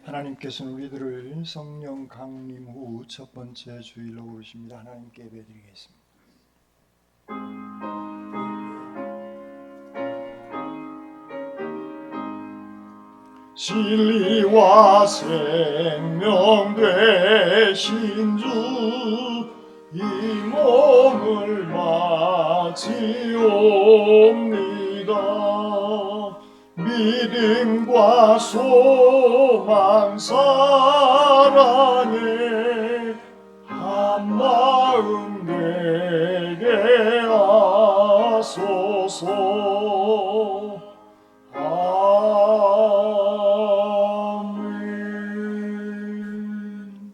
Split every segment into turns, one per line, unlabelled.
하나님께서는 우리들을 성령 강림 후 첫 번째 주일로 부르십니다. 하나님께 예배드리겠습니다. 진리와 생명 되신 주, 이 몸을 바치옵니다. 믿음과 소망 사랑에 한마음 되게 하소서. 아멘.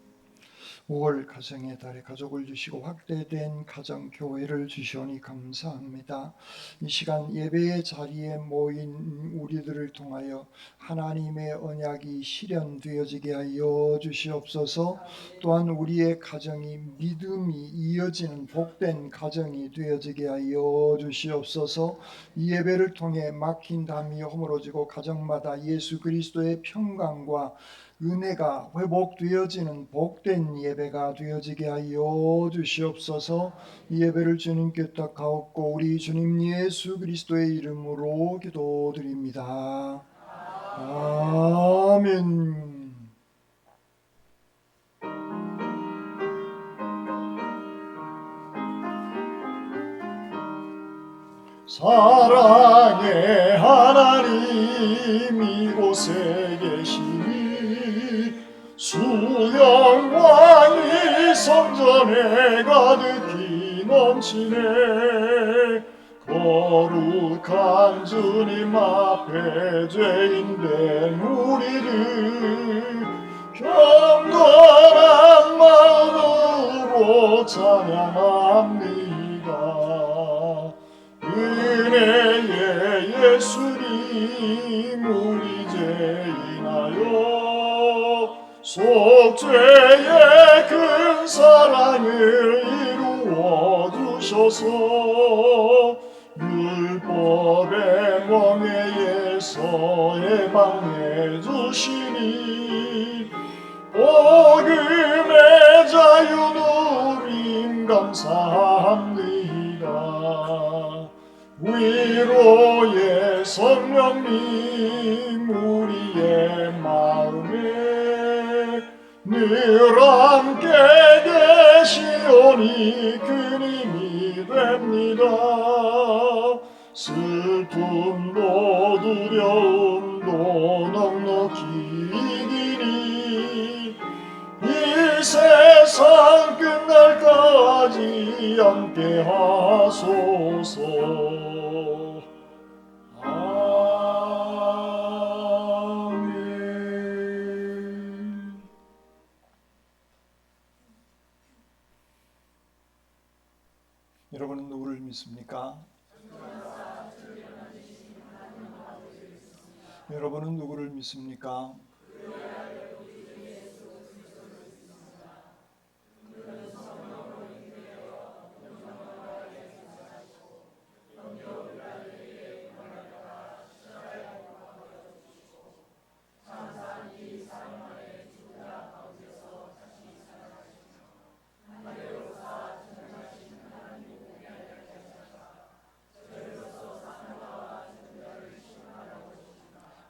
5월 가정의 달에 가족을 주시고 확대된 가정교회를 주시오니 감사합니다. 이 시간 예배의 자리에 모인 우리들을 통하여 하나님의 언약이 실현되어지게 하여 주시옵소서. 또한 우리의 가정이 믿음이 이어지는 복된 가정이 되어지게 하여 주시옵소서. 이 예배를 통해 막힌 담이 허물어지고 가정마다 예수 그리스도의 평강과 은혜가 회복되어지는 복된 예배가 되어지게 하여 주시옵소서. 이 예배를 주님께 탁하옵고 우리 주님 예수 그리스도의 이름으로 기도드립니다. 아멘. 사랑의 하나님 이곳에 계시니 수영왕이 성전에 가득히 넘치네. 거룩한 주님 앞에 죄인된 우리를 경건한 마음으로 찬양합니다. 은혜의 예수님 우리 죄인하여 속죄의 큰 사랑을 이루어 주셔서 율법의 멍에에서 해방해 주시니 복음의 자유 누림 감사합니다. 위로의 성령님 우리의 마음에 늘 함께 계시오니 큰 힘이 됩니다. 슬픔도 두려움도 넉넉히 이기니 이 세상 끝날까지 함께 하소서. 아멘. 여러분은 누구를 믿습니까? 여러분은 누구를 믿습니까?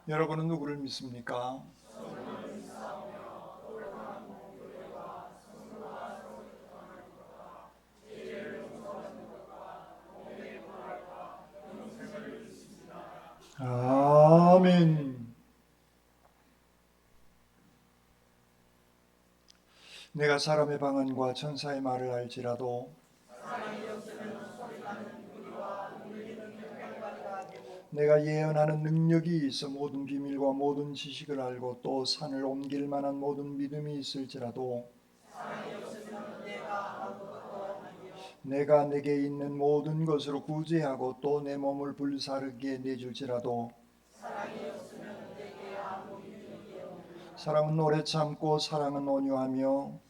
여러분은 누구를 믿습니까? 아멘. 내가 사람의 방언과 천사의 말을 알지라도 내가 예언하는 능력이 있어 모든 비밀과 모든 지식을 알고 또 산을 옮길 만한 모든 믿음이 있을지라도 내가 내게 있는 모든 것으로 구제하고 또 내 몸을 불사르게 내줄지라도 사랑은 오래 참고 사랑은 온유하며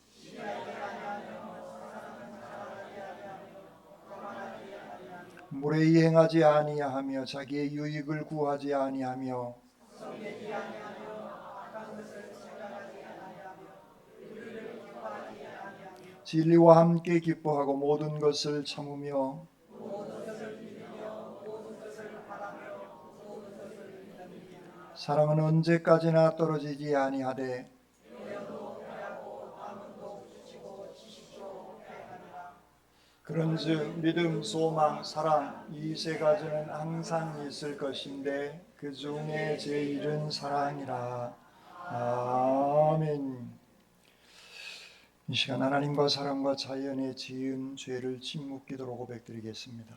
무례히 행하지 아니하며 자기의 유익을 구하지 아니하며 진리와 함께 기뻐하고 모든 것을 참으며 사랑은 언제까지나 떨어지지 아니하되 그런즉 믿음, 소망, 사랑 이 세 가지는 항상 있을 것인데 그 중에 제일은 사랑이라. 아멘. 이 시간 하나님과 사람과 자연에 지은 죄를 침묵기도로 고백드리겠습니다.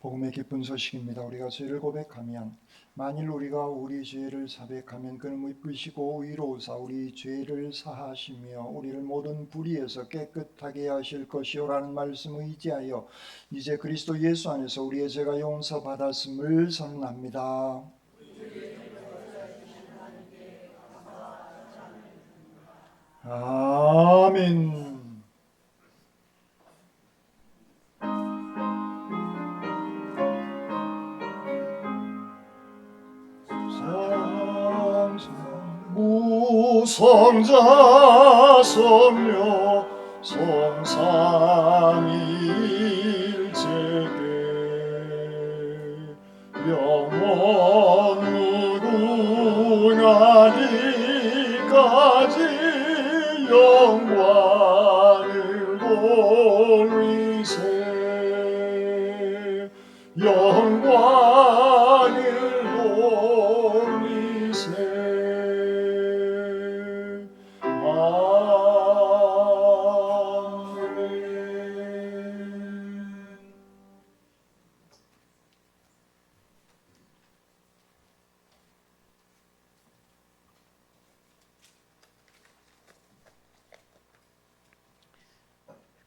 복음의 기쁜 소식입니다. 우리가 죄를 고백하면 만일 우리가 우리 죄를 자백하면 그는 의쁘시고 의로우사 우리 죄를 사하시며 우리를 모든 불의에서 깨끗하게 하실 것이요라는 말씀을 의지하여 이제 그리스도 예수 안에서 우리의 죄가 용서받았음을 선언합니다. 아멘. 무성자 성녀 성삼일체께 영원 무궁하기까지 영광을 돌리세 영광을 돌리세.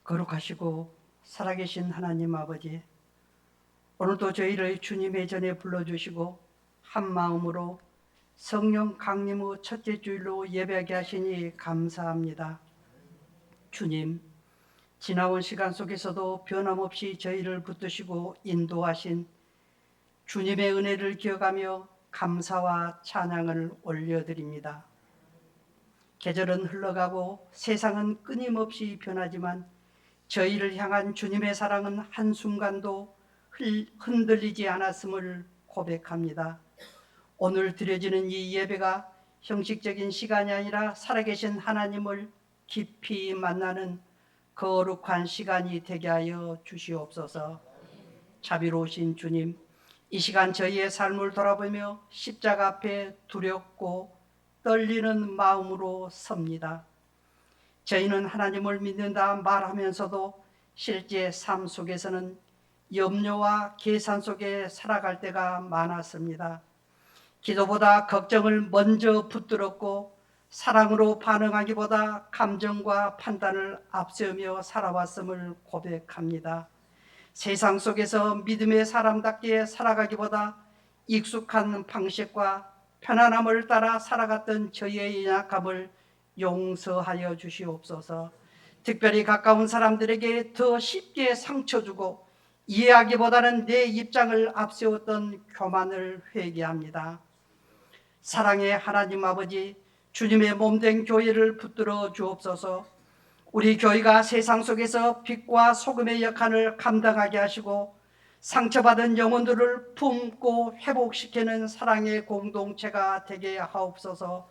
거룩하시고 살아계신 하나님 아버지, 오늘도 저희를 주님의 전에 불러주시고 한마음으로 성령 강림 후 첫째 주일로 예배하게 하시니 감사합니다. 주님, 지나온 시간 속에서도 변함없이 저희를 붙드시고 인도하신 주님의 은혜를 기억하며 감사와 찬양을 올려드립니다. 계절은 흘러가고 세상은 끊임없이 변하지만 저희를 향한 주님의 사랑은 한순간도 흔들리지 않았음을 고백합니다. 오늘 드려지는 이 예배가 형식적인 시간이 아니라 살아계신 하나님을 깊이 만나는 거룩한 시간이 되게 하여 주시옵소서. 자비로우신 주님, 이 시간 저희의 삶을 돌아보며 십자가 앞에 두렵고 떨리는 마음으로 섭니다. 저희는 하나님을 믿는다 말하면서도 실제 삶 속에서는 염려와 계산 속에 살아갈 때가 많았습니다. 기도보다 걱정을 먼저 붙들었고 사랑으로 반응하기보다 감정과 판단을 앞세우며 살아왔음을 고백합니다. 세상 속에서 믿음의 사람답게 살아가기보다 익숙한 방식과 편안함을 따라 살아갔던 저희의 연약함을 용서하여 주시옵소서. 특별히 가까운 사람들에게 더 쉽게 상처 주고 이해하기보다는 내 입장을 앞세웠던 교만을 회개합니다. 사랑의 하나님 아버지, 주님의 몸된 교회를 붙들어 주옵소서. 우리 교회가 세상 속에서 빛과 소금의 역할을 감당하게 하시고 상처받은 영혼들을 품고 회복시키는 사랑의 공동체가 되게 하옵소서.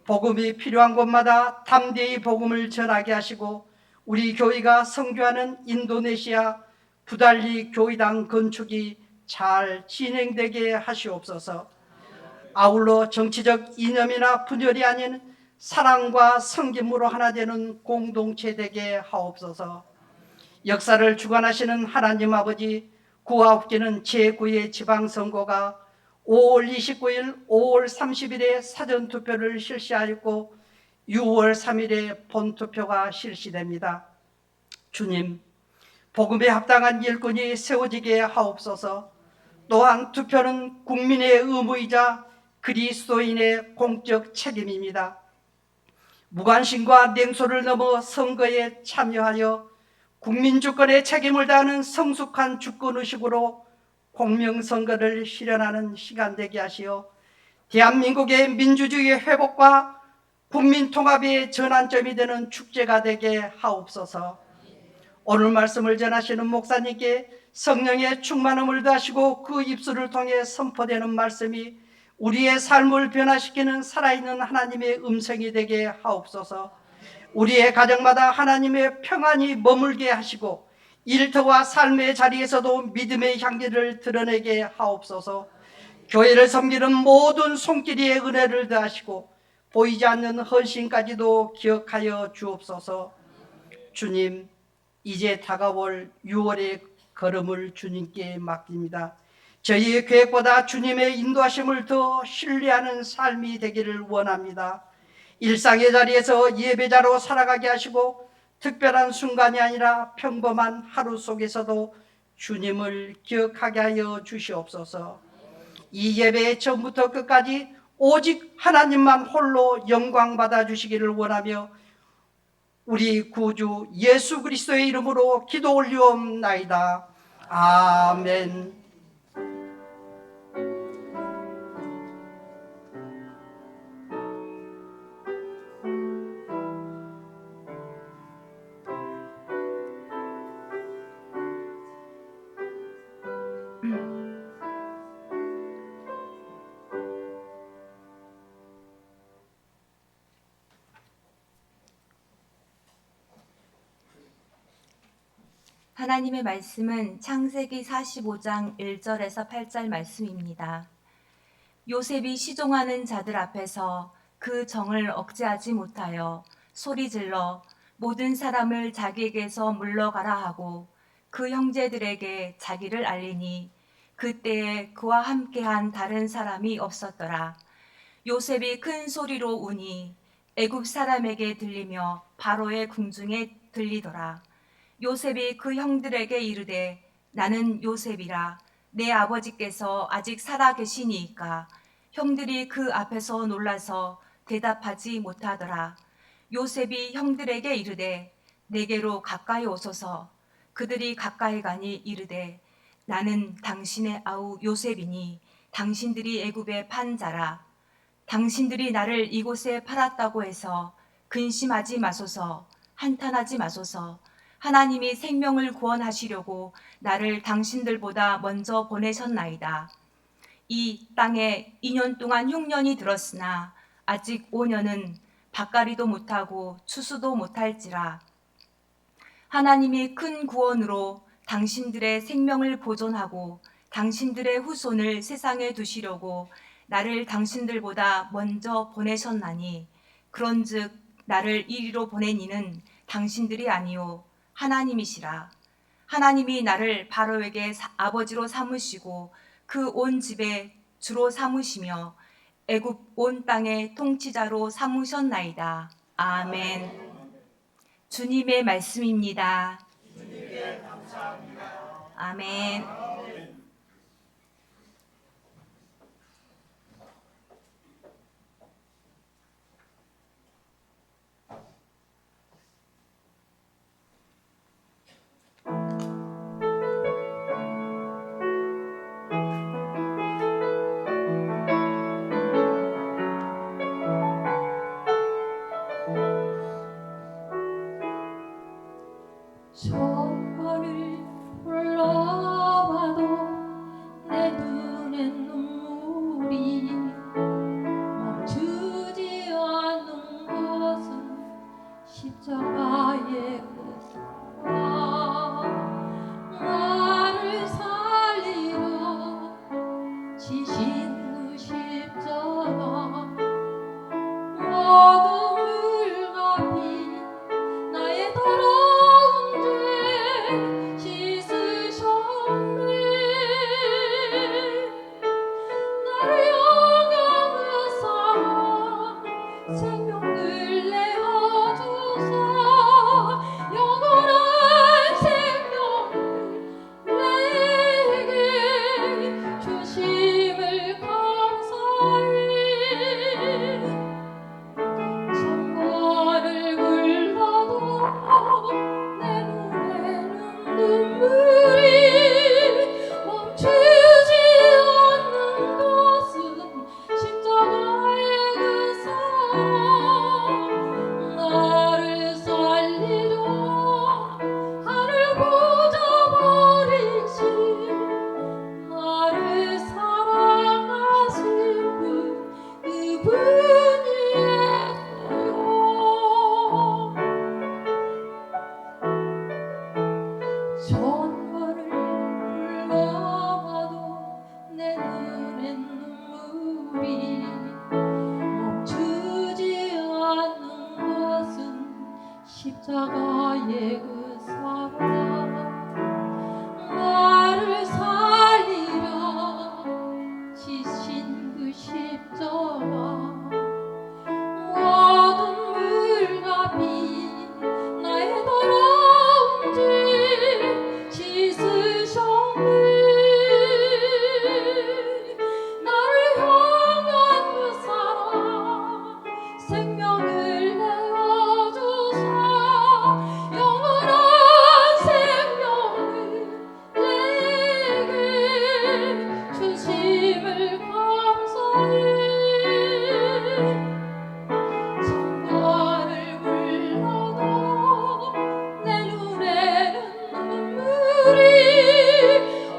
복음이 필요한 곳마다 담대히 복음을 전하게 하시고 우리 교회가 선교하는 인도네시아 부달리 교회당 건축이 잘 진행되게 하시옵소서. 아울러 정치적 이념이나 분열이 아닌 사랑과 섬김으로 하나 되는 공동체 되게 하옵소서. 역사를 주관하시는 하나님 아버지, 9·9기는 제9의 지방선거가 5월 29일, 5월 30일에 사전투표를 실시하였고 6월 3일에 본투표가 실시됩니다. 주님, 복음에 합당한 일꾼이 세워지게 하옵소서. 또한 투표는 국민의 의무이자 그리스도인의 공적 책임입니다. 무관심과 냉소를 넘어 선거에 참여하여 국민주권의 책임을 다하는 성숙한 주권의식으로 공명선거를 실현하는 시간 되게 하시어 대한민국의 민주주의의 회복과 국민통합의 전환점이 되는 축제가 되게 하옵소서. 오늘 말씀을 전하시는 목사님께 성령의 충만함을 더하시고 그 입술을 통해 선포되는 말씀이 우리의 삶을 변화시키는 살아있는 하나님의 음성이 되게 하옵소서. 우리의 가정마다 하나님의 평안이 머물게 하시고 일터와 삶의 자리에서도 믿음의 향기를 드러내게 하옵소서. 교회를 섬기는 모든 손길이의 은혜를 더하시고 보이지 않는 헌신까지도 기억하여 주옵소서. 주님, 이제 다가올 6월의 걸음을 주님께 맡깁니다. 저희의 계획보다 주님의 인도하심을 더 신뢰하는 삶이 되기를 원합니다. 일상의 자리에서 예배자로 살아가게 하시고 특별한 순간이 아니라 평범한 하루 속에서도 주님을 기억하게 하여 주시옵소서. 이 예배의 처음부터 끝까지 오직 하나님만 홀로 영광 받아 주시기를 원하며 우리 구주 예수 그리스도의 이름으로 기도 올리옵나이다. 아멘.
하나님의 말씀은 창세기 45장 1절에서 8절 말씀입니다. 요셉이 시종하는 자들 앞에서 그 정을 억제하지 못하여 소리질러 모든 사람을 자기에게서 물러가라 하고 그 형제들에게 자기를 알리니 그때에 그와 함께한 다른 사람이 없었더라. 요셉이 큰 소리로 우니 애굽 사람에게 들리며 바로의 궁중에 들리더라. 요셉이 그 형들에게 이르되 나는 요셉이라. 내 아버지께서 아직 살아 계시니이까. 형들이 그 앞에서 놀라서 대답하지 못하더라. 요셉이 형들에게 이르되 내게로 가까이 오소서. 그들이 가까이 가니 이르되 나는 당신의 아우 요셉이니 당신들이 애굽에 판 자라. 당신들이 나를 이곳에 팔았다고 해서 근심하지 마소서. 한탄하지 마소서. 하나님이 생명을 구원하시려고 나를 당신들보다 먼저 보내셨나이다. 이 땅에 2년 동안 흉년이 들었으나 아직 5년은 밭갈이도 못하고 추수도 못할지라. 하나님이 큰 구원으로 당신들의 생명을 보존하고 당신들의 후손을 세상에 두시려고 나를 당신들보다 먼저 보내셨나니 그런즉 나를 이리로 보낸 이는 당신들이 아니요 하나님이시라. 하나님이 나를 바로에게 아버지로 삼으시고 그 온 집에 주로 삼으시며 애굽 온 땅의 통치자로 삼으셨나이다. 아멘. 주님의 말씀입니다. 아멘.
소원을 불러와 눈엔 눈물이 멈추지 않는 것은 십자가의 그 사랑 나를 살리려 지신 그 십자가 모든 물과 비 나의 더러운 죄 씻으셨네 나를 향한 그 사랑 생명을 내어주사 영원한 생명을 내게 주심을 감사해 성관을 불러도 내 눈에는 눈물이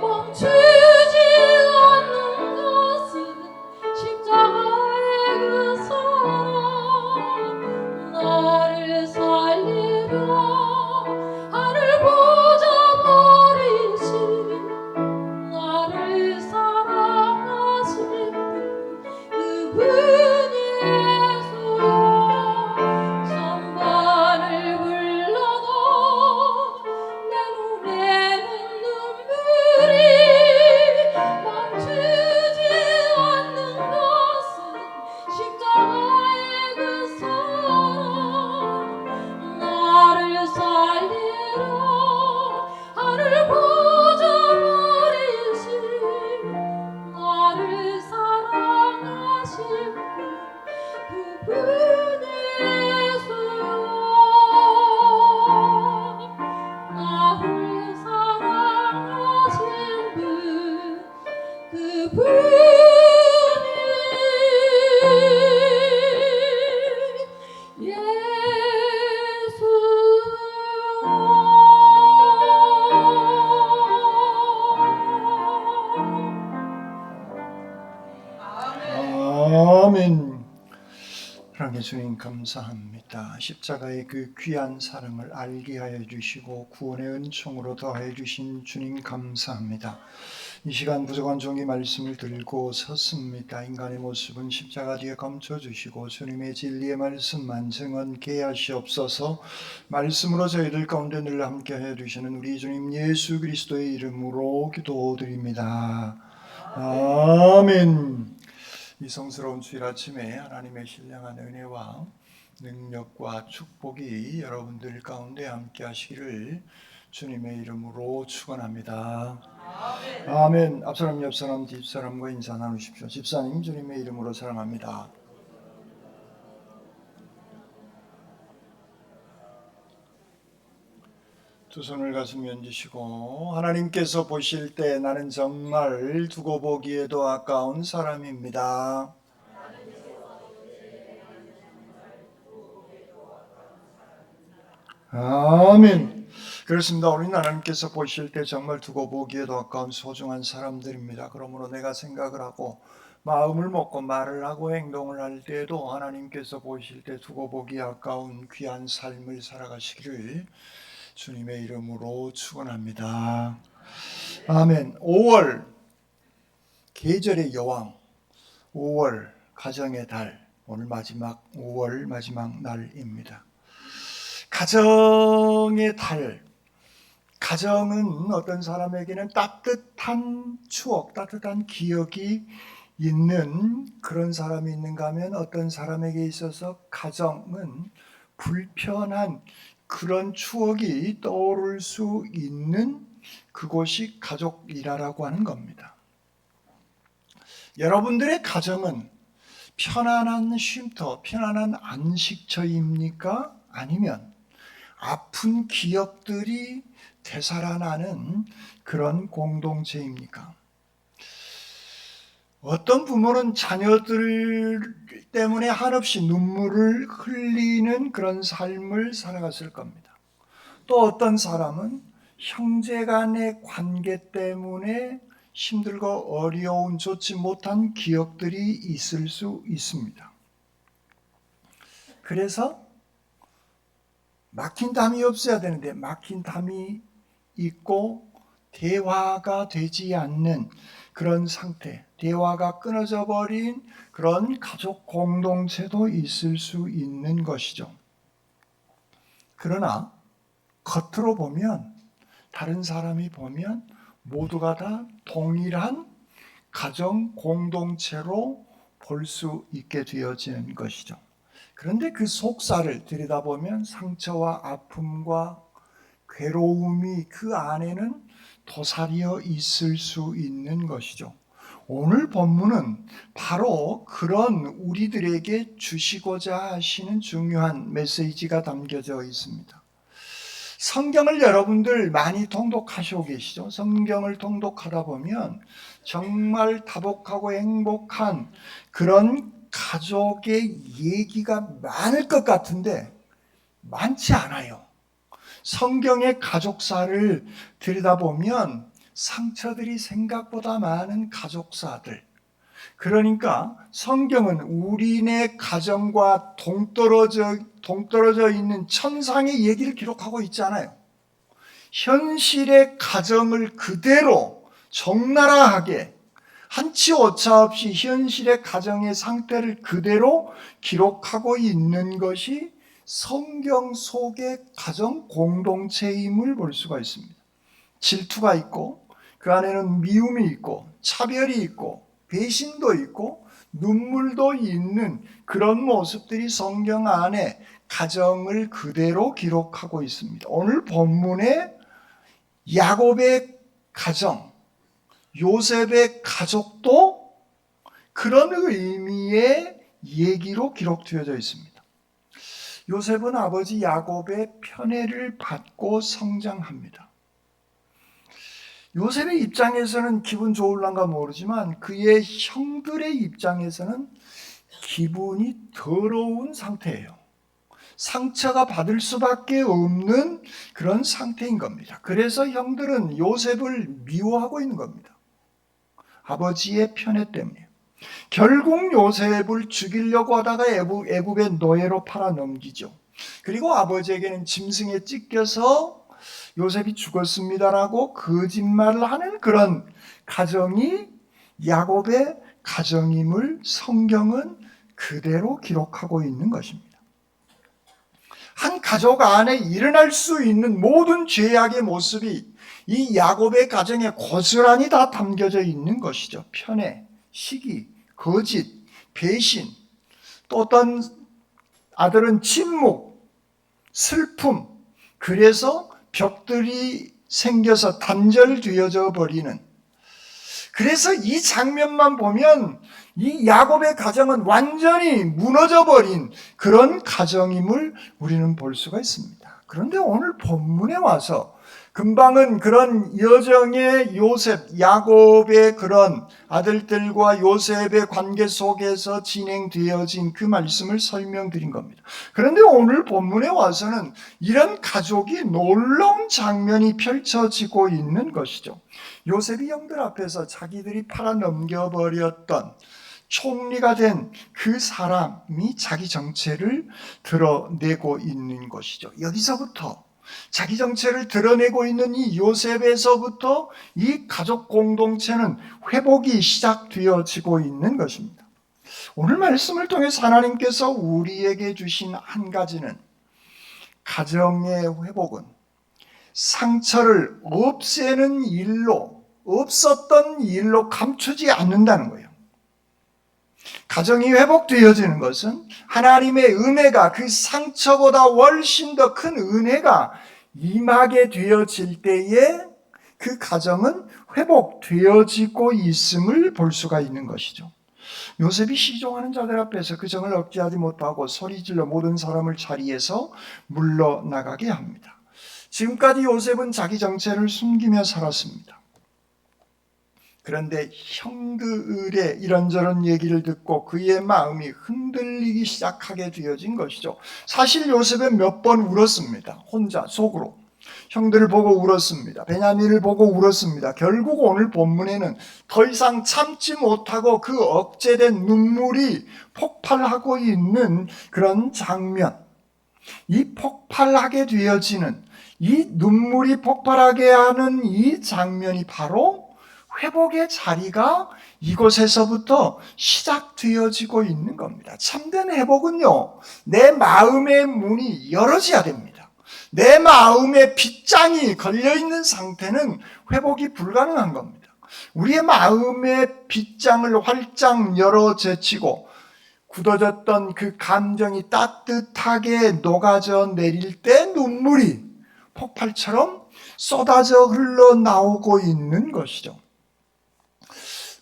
멈추지 않는 것은 십자가의 그 사랑 나를 살리려 하늘 보좌 버리신 나를 사랑하신 그분이에서요 천번을 불러도 내 눈에는 눈물이 멈추지 않는 것은 십자가의 그 사랑 나를 살리려 하늘 보좌 버리신 나를 사랑하신 그분에서요 나를 사랑하신 그분이
아멘. 하나님 주님 감사합니다. 십자가의 그 귀한 사랑을 알게 하여 주시고 구원의 은총으로 더하여 주신 주님 감사합니다. 이 시간 부족한 종이 말씀을 들고 섰습니다. 인간의 모습은 십자가 뒤에 감춰주시고 주님의 진리의 말씀만 증언케 하시옵소서. 말씀으로 저희들 가운데 늘 함께하여 주시는 우리 주님 예수 그리스도의 이름으로 기도드립니다. 아멘. 이 성스러운 주일 아침에 하나님의 신령한 은혜와 능력과 축복이 여러분들 가운데 함께 하시기를 주님의 이름으로 축원합니다. 아멘. 앞사람 옆사람 뒷사람과 인사 나누십시오. 집사님 주님의 이름으로 사랑합니다. 두 손을 가슴에 얹으시고 하나님께서 보실 때 나는 정말 두고 보기에도 아까운 사람입니다. 아멘. 그렇습니다. 우리는 하나님께서 보실 때 정말 두고 보기에도 아까운 소중한 사람들입니다. 그러므로 내가 생각을 하고 마음을 먹고 말을 하고 행동을 할 때에도 하나님께서 보실 때 두고 보기 아까운 귀한 삶을 살아가시기를 주님의 이름으로 축원합니다. 아멘. 5월 계절의 여왕, 5월 가정의 달, 오늘 마지막 5월 마지막 날입니다. 가정의 달, 가정은 어떤 사람에게는 따뜻한 추억, 따뜻한 기억이 있는 그런 사람이 있는가 하면 어떤 사람에게 있어서 가정은 불편한 그런 추억이 떠오를 수 있는 그곳이 가족이라고 하는 겁니다. 여러분들의 가정은 편안한 쉼터, 편안한 안식처입니까? 아니면 아픈 기억들이 되살아나는 그런 공동체입니까? 어떤 부모는 자녀들 때문에 한없이 눈물을 흘리는 그런 삶을 살아갔을 겁니다. 또 어떤 사람은 형제 간의 관계 때문에 힘들고 어려운 좋지 못한 기억들이 있을 수 있습니다. 그래서 막힌 담이 없어야 되는데 막힌 담이 있고 대화가 되지 않는 그런 상태, 대화가 끊어져 버린 그런 가족 공동체도 있을 수 있는 것이죠. 그러나 겉으로 보면, 다른 사람이 보면 모두가 다 동일한 가정 공동체로 볼 수 있게 되어지는 것이죠. 그런데 그 속살을 들여다보면 상처와 아픔과 괴로움이 그 안에는 도사리어 있을 수 있는 것이죠. 오늘 본문은 바로 그런 우리들에게 주시고자 하시는 중요한 메시지가 담겨져 있습니다. 성경을 여러분들 많이 통독하시고 계시죠? 성경을 통독하다 보면 정말 다복하고 행복한 그런 가족의 얘기가 많을 것 같은데 많지 않아요. 성경의 가족사를 들여다보면 상처들이 생각보다 많은 가족사들. 그러니까 성경은 우리네 가정과 동떨어져 있는 천상의 얘기를 기록하고 있지 않아요. 현실의 가정을 그대로 적나라하게 한치 오차 없이 현실의 가정의 상태를 그대로 기록하고 있는 것이 성경 속의 가정 공동체임을 볼 수가 있습니다. 질투가 있고 그 안에는 미움이 있고 차별이 있고 배신도 있고 눈물도 있는 그런 모습들이 성경 안에 가정을 그대로 기록하고 있습니다. 오늘 본문에 야곱의 가정, 요셉의 가족도 그런 의미의 얘기로 기록되어져 있습니다. 요셉은 아버지 야곱의 편애를 받고 성장합니다. 요셉의 입장에서는 기분 좋을란가 모르지만 그의 형들의 입장에서는 기분이 더러운 상태예요. 상처가 받을 수밖에 없는 그런 상태인 겁니다. 그래서 형들은 요셉을 미워하고 있는 겁니다. 아버지의 편애 때문에. 결국 요셉을 죽이려고 하다가 애굽의 노예로 팔아 넘기죠. 그리고 아버지에게는 짐승에 찢겨서 요셉이 죽었습니다라고 거짓말을 하는 그런 가정이 야곱의 가정임을 성경은 그대로 기록하고 있는 것입니다. 한 가족 안에 일어날 수 있는 모든 죄악의 모습이 이 야곱의 가정에 고스란히 다 담겨져 있는 것이죠. 편애, 시기, 거짓, 배신, 또 어떤 아들은 침묵, 슬픔, 그래서 벽들이 생겨서 단절되어져 버리는, 그래서 이 장면만 보면 이 야곱의 가정은 완전히 무너져 버린 그런 가정임을 우리는 볼 수가 있습니다. 그런데 오늘 본문에 와서 금방은 그런 여정의 요셉, 야곱의 그런 아들들과 요셉의 관계 속에서 진행되어진 그 말씀을 설명드린 겁니다. 그런데 오늘 본문에 와서는 이런 가족이 놀라운 장면이 펼쳐지고 있는 것이죠. 요셉이 형들 앞에서 자기들이 팔아 넘겨버렸던 총리가 된 그 사람이 자기 정체를 드러내고 있는 것이죠. 여기서부터 자기 정체를 드러내고 있는 이 요셉에서부터 이 가족 공동체는 회복이 시작되어지고 있는 것입니다. 오늘 말씀을 통해서 하나님께서 우리에게 주신 한 가지는 가정의 회복은 상처를 없애는 일로, 없었던 일로 감추지 않는다는 거예요. 가정이 회복되어지는 것은 하나님의 은혜가 그 상처보다 훨씬 더 큰 은혜가 임하게 되어질 때에 그 가정은 회복되어지고 있음을 볼 수가 있는 것이죠. 요셉이 시종하는 자들 앞에서 그 정을 억제하지 못하고 소리질러 모든 사람을 자리에서 물러나가게 합니다. 지금까지 요셉은 자기 정체를 숨기며 살았습니다. 그런데 형들의 이런저런 얘기를 듣고 그의 마음이 흔들리기 시작하게 되어진 것이죠. 사실 요셉은 몇 번 울었습니다. 혼자 속으로. 형들을 보고 울었습니다. 베냐민을 보고 울었습니다. 결국 오늘 본문에는 더 이상 참지 못하고 그 억제된 눈물이 폭발하고 있는 그런 장면. 이 폭발하게 되어지는, 이 눈물이 폭발하게 하는 이 장면이 바로 회복의 자리가 이곳에서부터 시작되어지고 있는 겁니다. 참된 회복은요, 내 마음의 문이 열어져야 됩니다. 내 마음의 빗장이 걸려있는 상태는 회복이 불가능한 겁니다. 우리의 마음의 빗장을 활짝 열어 제치고 굳어졌던 그 감정이 따뜻하게 녹아져 내릴 때 눈물이 폭발처럼 쏟아져 흘러나오고 있는 것이죠.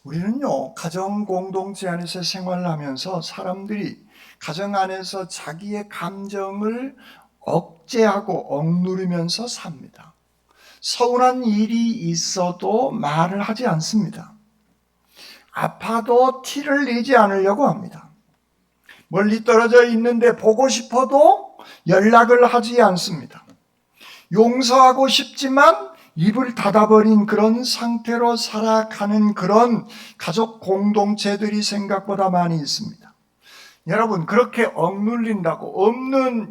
우리는요, 가정 공동체 안에서 생활하면서 사람들이 가정 안에서 자기의 감정을 억제하고 억누르면서 삽니다. 서운한 일이 있어도 말을 하지 않습니다. 아파도 티를 내지 않으려고 합니다. 멀리 떨어져 있는데 보고 싶어도 연락을 하지 않습니다. 용서하고 싶지만 입을 닫아버린 그런 상태로 살아가는 그런 가족 공동체들이 생각보다 많이 있습니다. 여러분, 그렇게 억눌린다고,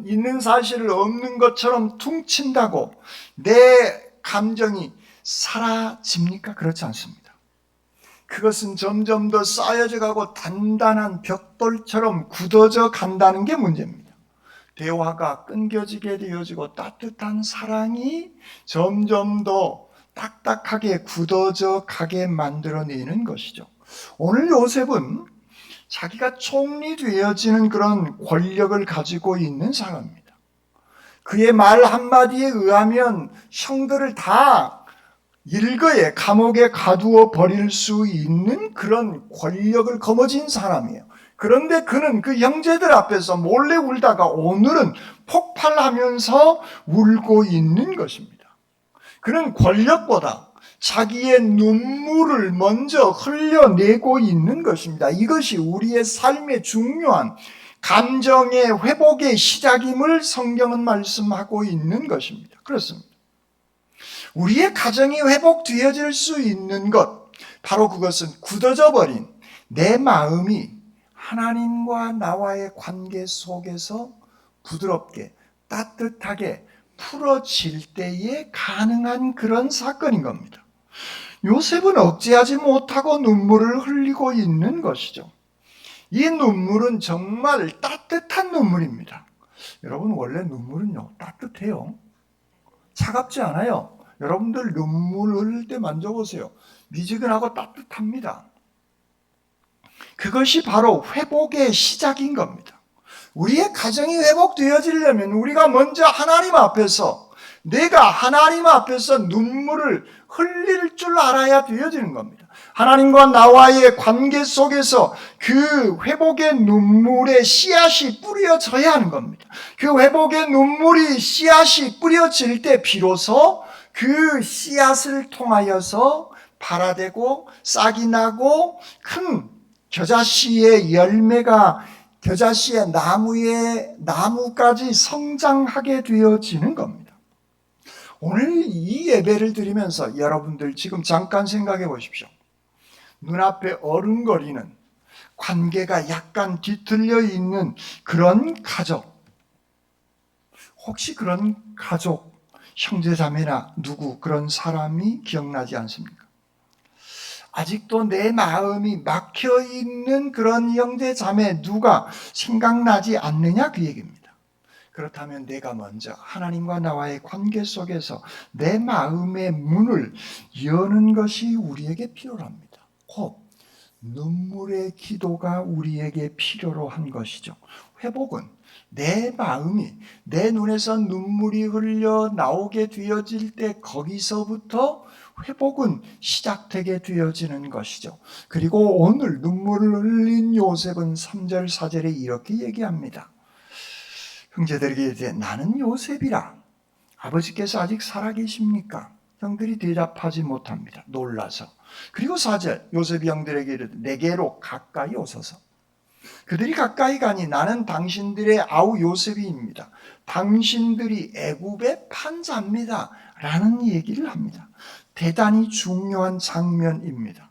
있는 사실을 없는 것처럼 퉁친다고 내 감정이 사라집니까? 그렇지 않습니다. 그것은 점점 더 쌓여져 가고 단단한 벽돌처럼 굳어져 간다는 게 문제입니다. 대화가 끊겨지게 되어지고 따뜻한 사랑이 점점 더 딱딱하게 굳어져 가게 만들어내는 것이죠. 오늘 요셉은 자기가 총리 되어지는 그런 권력을 가지고 있는 사람입니다. 그의 말 한마디에 의하면 형들을 다 일거에 감옥에 가두어 버릴 수 있는 그런 권력을 거머쥔 사람이에요. 그런데 그는 그 형제들 앞에서 몰래 울다가 오늘은 폭발하면서 울고 있는 것입니다. 그는 권력보다 자기의 눈물을 먼저 흘려내고 있는 것입니다. 이것이 우리의 삶의 중요한 감정의 회복의 시작임을 성경은 말씀하고 있는 것입니다. 그렇습니다. 우리의 가정이 회복되어질 수 있는 것, 바로 그것은 굳어져 버린 내 마음이 하나님과 나와의 관계 속에서 부드럽게 따뜻하게 풀어질 때에 가능한 그런 사건인 겁니다. 요셉은 억제하지 못하고 눈물을 흘리고 있는 것이죠. 이 눈물은 정말 따뜻한 눈물입니다. 여러분, 원래 눈물은요, 따뜻해요. 차갑지 않아요. 여러분들 눈물 흘릴 때 만져보세요. 미지근하고 따뜻합니다. 그것이 바로 회복의 시작인 겁니다. 우리의 가정이 회복되어지려면 우리가 먼저 하나님 앞에서, 내가 하나님 앞에서 눈물을 흘릴 줄 알아야 되어지는 겁니다. 하나님과 나와의 관계 속에서 그 회복의 눈물의 씨앗이 뿌려져야 하는 겁니다. 그 회복의 눈물이 씨앗이 뿌려질 때 비로소 그 씨앗을 통하여서 발아되고 싹이 나고 큰 겨자씨의 열매가 겨자씨의 나무까지 성장하게 되어지는 겁니다. 오늘 이 예배를 드리면서 여러분들 지금 잠깐 생각해 보십시오. 눈앞에 어른거리는 관계가 약간 뒤틀려 있는 그런 가족, 혹시 그런 가족, 형제자매나 누구 그런 사람이 기억나지 않습니까? 아직도 내 마음이 막혀있는 그런 형제자매 누가 생각나지 않느냐 그 얘기입니다. 그렇다면 내가 먼저 하나님과 나와의 관계 속에서 내 마음의 문을 여는 것이 우리에게 필요합니다. 곧 눈물의 기도가 우리에게 필요로 한 것이죠. 회복은 내 마음이, 내 눈에서 눈물이 흘러 나오게 되어질 때 거기서부터 회복은 시작되게 되어지는 것이죠. 그리고 오늘 눈물을 흘린 요셉은 3절 4절에 이렇게 얘기합니다. 형제들에게 이제 나는 요셉이라. 아버지께서 아직 살아계십니까? 형들이 대답하지 못합니다. 놀라서. 그리고 4절 요셉이 형들에게 이르되 내게로 가까이 오소서. 그들이 가까이 가니 나는 당신들의 아우 요셉이입니다. 당신들이 애굽의 판자입니다. 라는 얘기를 합니다. 대단히 중요한 장면입니다.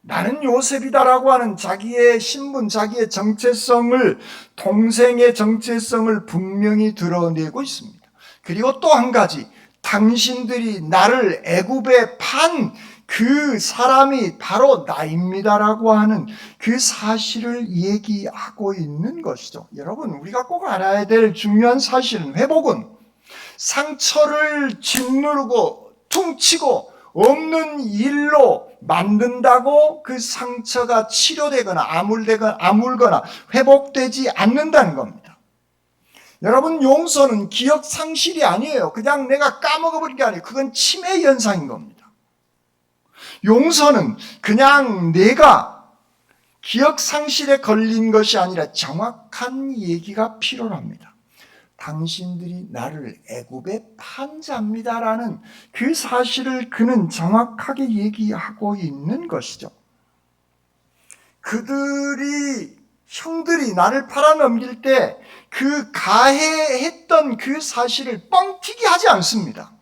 나는 요셉이다라고 하는 자기의 신분, 자기의 정체성을, 동생의 정체성을 분명히 드러내고 있습니다. 그리고 또 한 가지, 당신들이 나를 애굽에 판 그 사람이 바로 나입니다라고 하는 그 사실을 얘기하고 있는 것이죠. 여러분, 우리가 꼭 알아야 될 중요한 사실은, 회복은 상처를 짓누르고 퉁치고 없는 일로 만든다고 그 상처가 치료되거나 아물거나 회복되지 않는다는 겁니다. 여러분, 용서는 기억 상실이 아니에요. 그냥 내가 까먹어버린 게 아니에요. 그건 치매 현상인 겁니다. 용서는 그냥 내가 기억 상실에 걸린 것이 아니라 정확한 얘기가 필요합니다. 당신들이 나를 애굽에 판 자입니다라는 그 사실을 그는 정확하게 얘기하고 있는 것이죠. 형들이 나를 팔아넘길 때 그 가해했던 그 사실을 뻥튀기 하지 않습니다.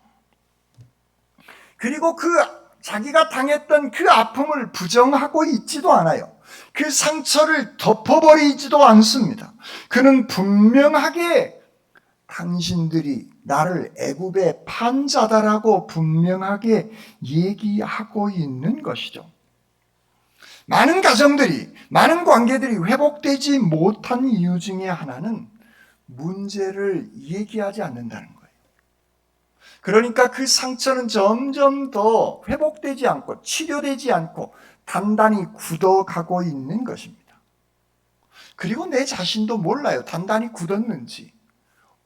그리고 자기가 당했던 그 아픔을 부정하고 있지도 않아요. 그 상처를 덮어버리지도 않습니다. 그는 분명하게 당신들이 나를 애굽에 판 자다라고 분명하게 얘기하고 있는 것이죠. 많은 가정들이, 많은 관계들이 회복되지 못한 이유 중에 하나는 문제를 얘기하지 않는다는 거예요. 그러니까 그 상처는 점점 더 회복되지 않고 치료되지 않고 단단히 굳어가고 있는 것입니다. 그리고 내 자신도 몰라요. 단단히 굳었는지.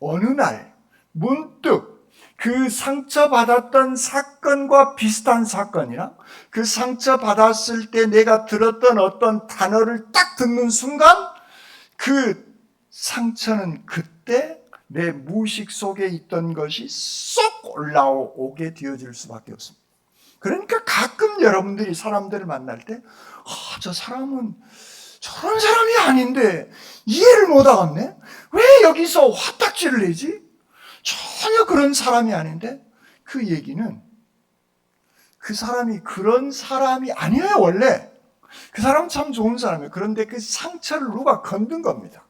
어느 날 문득 그 상처받았던 사건과 비슷한 사건이나 그 상처받았을 때 내가 들었던 어떤 단어를 딱 듣는 순간 그 상처는 그때 내 무의식 속에 있던 것이 쏙 올라오게 되어질 수밖에 없습니다. 그러니까 가끔 여러분들이 사람들을 만날 때 저 사람은 저런 사람이 아닌데 이해를 못하겠네? 왜 여기서 화딱지를 내지? 전혀 그런 사람이 아닌데 그 얘기는 그 사람이 그런 사람이 아니에요. 원래 그 사람은 참 좋은 사람이에요. 그런데 그 상처를 누가 건든 겁니다.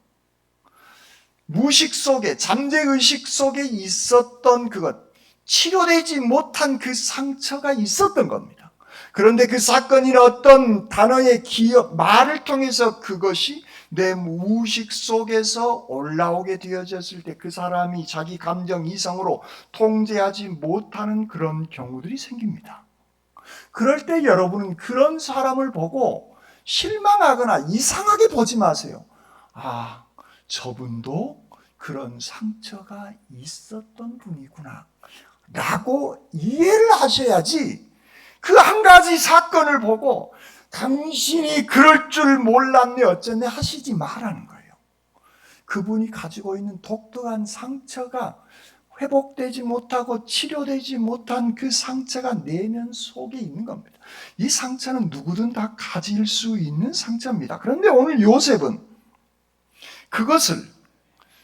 무의식 속에, 잠재의식 속에 있었던 그것, 치료되지 못한 그 상처가 있었던 겁니다. 그런데 그 사건이나 어떤 단어의 기억, 말을 통해서 그것이 내 무의식 속에서 올라오게 되어졌을 때 그 사람이 자기 감정 이성으로 통제하지 못하는 그런 경우들이 생깁니다. 그럴 때 여러분은 그런 사람을 보고 실망하거나 이상하게 보지 마세요. 아, 저분도 그런 상처가 있었던 분이구나 라고 이해를 하셔야지, 그 한 가지 사건을 보고 당신이 그럴 줄 몰랐네 어쩌네 하시지 말라는 거예요. 그분이 가지고 있는 독특한 상처가 회복되지 못하고 치료되지 못한 그 상처가 내면 속에 있는 겁니다. 이 상처는 누구든 다 가질 수 있는 상처입니다. 그런데 오늘 요셉은 그것을,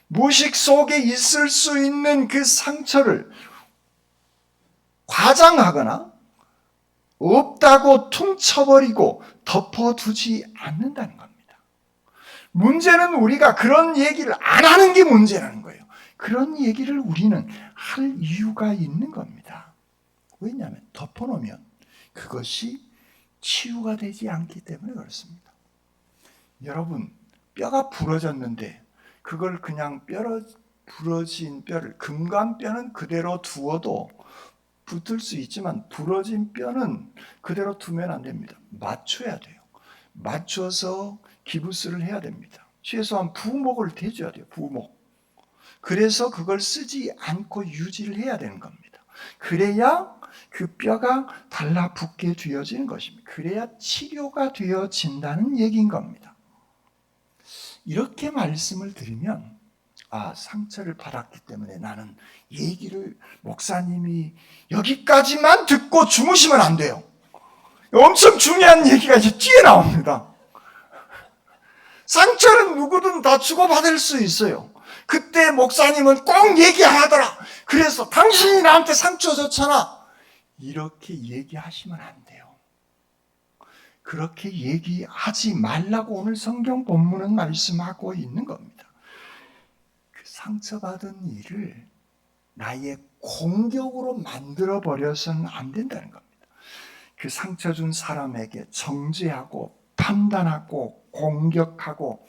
무의식 속에 있을 수 있는 그 상처를 과장하거나 없다고 퉁쳐버리고 덮어두지 않는다는 겁니다. 문제는 우리가 그런 얘기를 안 하는 게 문제라는 거예요. 그런 얘기를 우리는 할 이유가 있는 겁니다. 왜냐하면 덮어놓으면 그것이 치유가 되지 않기 때문에 그렇습니다. 여러분, 뼈가 부러졌는데 그걸 그냥 부러진 뼈를, 금관뼈는 그대로 두어도 붙을 수 있지만 부러진 뼈는 그대로 두면 안 됩니다. 맞춰야 돼요. 맞춰서 기부스를 해야 됩니다. 최소한 부목을 대줘야 돼요. 부목. 그래서 그걸 쓰지 않고 유지를 해야 되는 겁니다. 그래야 그 뼈가 달라붙게 되어지는 것입니다. 그래야 치료가 되어진다는 얘기인 겁니다. 이렇게 말씀을 드리면, 상처를 받았기 때문에 나는 얘기를, 목사님이 여기까지만 듣고 주무시면 안 돼요. 엄청 중요한 얘기가 이제 뒤에 나옵니다. 상처는 누구든 다 주고받을 수 있어요. 그때 목사님은 꼭 얘기하더라. 그래서 당신이 나한테 상처 줬잖아. 이렇게 얘기하시면 안 돼요. 그렇게 얘기하지 말라고 오늘 성경 본문은 말씀하고 있는 겁니다. 그 상처받은 일을 나의 공격으로 만들어버려서는 안 된다는 겁니다. 그 상처 준 사람에게 정죄하고 판단하고 공격하고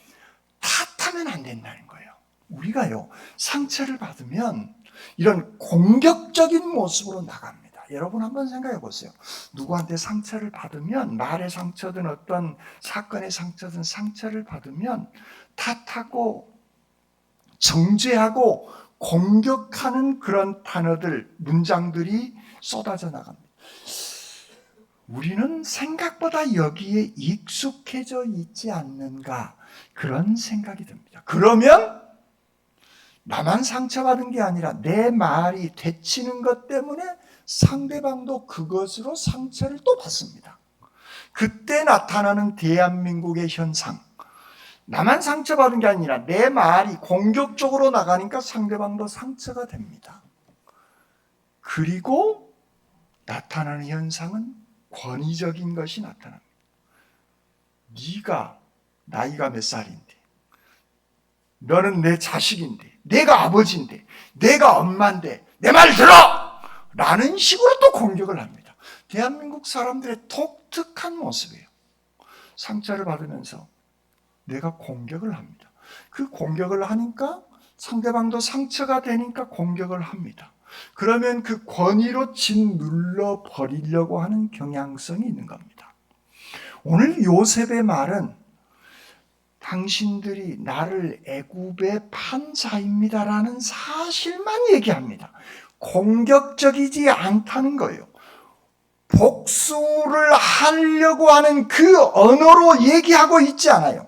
탓하면 안 된다는 거예요. 우리가요, 상처를 받으면 이런 공격적인 모습으로 나갑니다. 여러분 한번 생각해 보세요. 누구한테 상처를 받으면, 말의 상처든 어떤 사건의 상처든 상처를 받으면 탓하고 정죄하고 공격하는 그런 단어들, 문장들이 쏟아져 나갑니다. 우리는 생각보다 여기에 익숙해져 있지 않는가, 그런 생각이 듭니다. 그러면 나만 상처받은 게 아니라 내 말이 되치는 것 때문에 상대방도 그것으로 상처를 또 받습니다. 그때 나타나는 대한민국의 현상, 나만 상처받은 게 아니라 내 말이 공격적으로 나가니까 상대방도 상처가 됩니다. 그리고 나타나는 현상은 권위적인 것이 나타납니다. 네가 나이가 몇 살인데, 너는 내 자식인데, 내가 아버지인데, 내가 엄마인데 내 말 들어! 라는 식으로 또 공격을 합니다. 대한민국 사람들의 독특한 모습이에요. 상처를 받으면서 내가 공격을 합니다. 그 공격을 하니까 상대방도 상처가 되니까 공격을 합니다. 그러면 그 권위로 짓눌러 버리려고 하는 경향성이 있는 겁니다. 오늘 요셉의 말은 당신들이 나를 애굽에 판 자입니다라는 사실만 얘기합니다. 공격적이지 않다는 거예요. 복수를 하려고 하는 그 언어로 얘기하고 있지 않아요.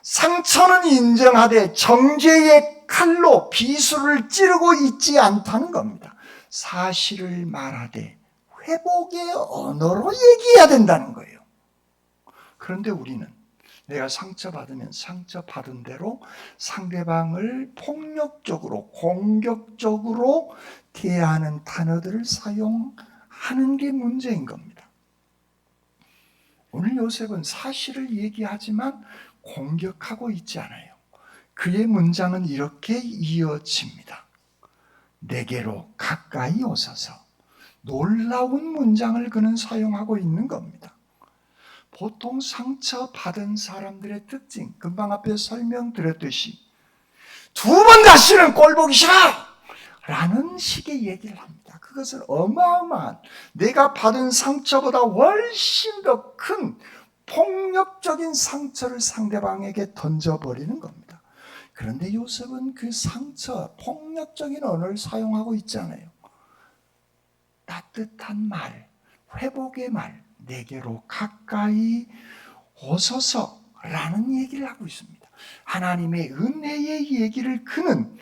상처는 인정하되 정죄의 칼로 비수를 찌르고 있지 않다는 겁니다. 사실을 말하되 회복의 언어로 얘기해야 된다는 거예요. 그런데 우리는 내가 상처받으면 상처받은 대로 상대방을 폭력적으로 공격적으로 대하는 단어들을 사용하는 게 문제인 겁니다. 오늘 요셉은 사실을 얘기하지만 공격하고 있지 않아요. 그의 문장은 이렇게 이어집니다. 내게로 가까이 오소서. 놀라운 문장을 그는 사용하고 있는 겁니다. 보통 상처받은 사람들의 특징, 금방 앞에 설명드렸듯이 두 번 다시는 꼴 보기 싫어! 라는 식의 얘기를 합니다. 그것은 어마어마한, 내가 받은 상처보다 훨씬 더 큰 폭력적인 상처를 상대방에게 던져버리는 겁니다. 그런데 요셉은 그 상처, 폭력적인 언어를 사용하고 있잖아요. 따뜻한 말, 회복의 말, 내게로 가까이 오소서라는 얘기를 하고 있습니다. 하나님의 은혜의 얘기를 그는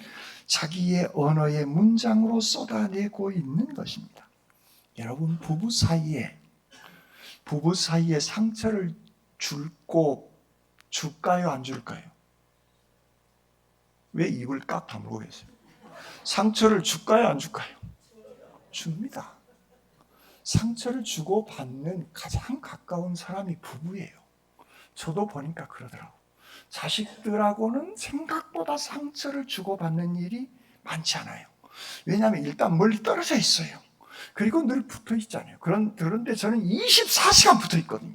자기의 언어의 문장으로 쏟아내고 있는 것입니다. 여러분, 부부 사이에 상처를 줄까요, 안 줄까요? 왜 입을 깍 다물고 계세요? 상처를 줄까요, 안 줄까요? 줍니다. 상처를 주고 받는 가장 가까운 사람이 부부예요. 저도 보니까 그러더라고. 자식들하고는 생각보다 상처를 주고받는 일이 많지 않아요. 왜냐하면 일단 멀리 떨어져 있어요. 그리고 늘 붙어 있잖아요. 그런데 저는 24시간 붙어 있거든요.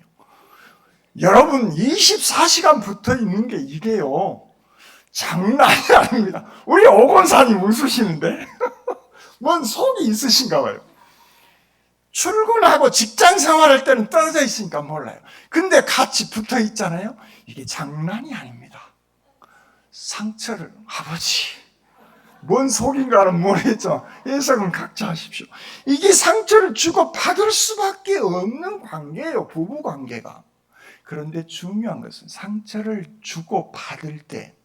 여러분, 24시간 붙어 있는 게 이게요, 장난이 아닙니다. 우리 오건사님 웃으시는데 뭔 속이 있으신가 봐요. 출근하고 직장 생활할 때는 떨어져 있으니까 몰라요. 근데 같이 붙어 있잖아요. 이게 장난이 아닙니다. 상처를, 아버지, 뭔 속인가는 모르겠죠. 해석은 각자 하십시오. 이게 상처를 주고 받을 수밖에 없는 관계예요, 부부 관계가. 그런데 중요한 것은 상처를 주고 받을 때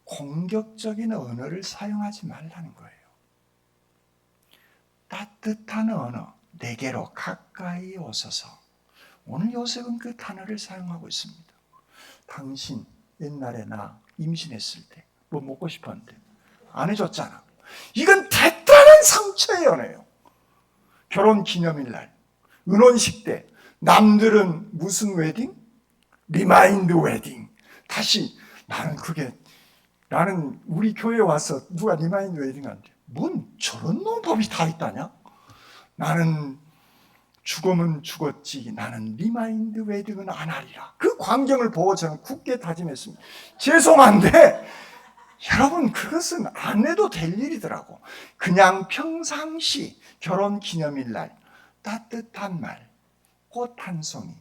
공격적인 언어를 사용하지 말라는 거예요. 따뜻한 언어, 내게로 가까이 오소서. 오늘 요셉은 그 단어를 사용하고 있습니다. 당신 옛날에 나 임신했을 때 뭐 먹고 싶었는데 안 해줬잖아. 이건 대단한 상처의 언어예요. 결혼 기념일날, 은혼식 때 남들은 무슨 웨딩? 리마인드 웨딩. 다시 나는 우리 교회에 와서 누가 리마인드 웨딩 한대. 뭔 저런 놈법이 다 있다냐? 나는 죽으면 죽었지 나는 리마인드 웨딩은 안 하리라. 그 광경을 보고 저는 굳게 다짐했습니다. 죄송한데 여러분 그것은 안 해도 될 일이더라고. 그냥 평상시 결혼기념일날 따뜻한 말, 꽃 한 송이,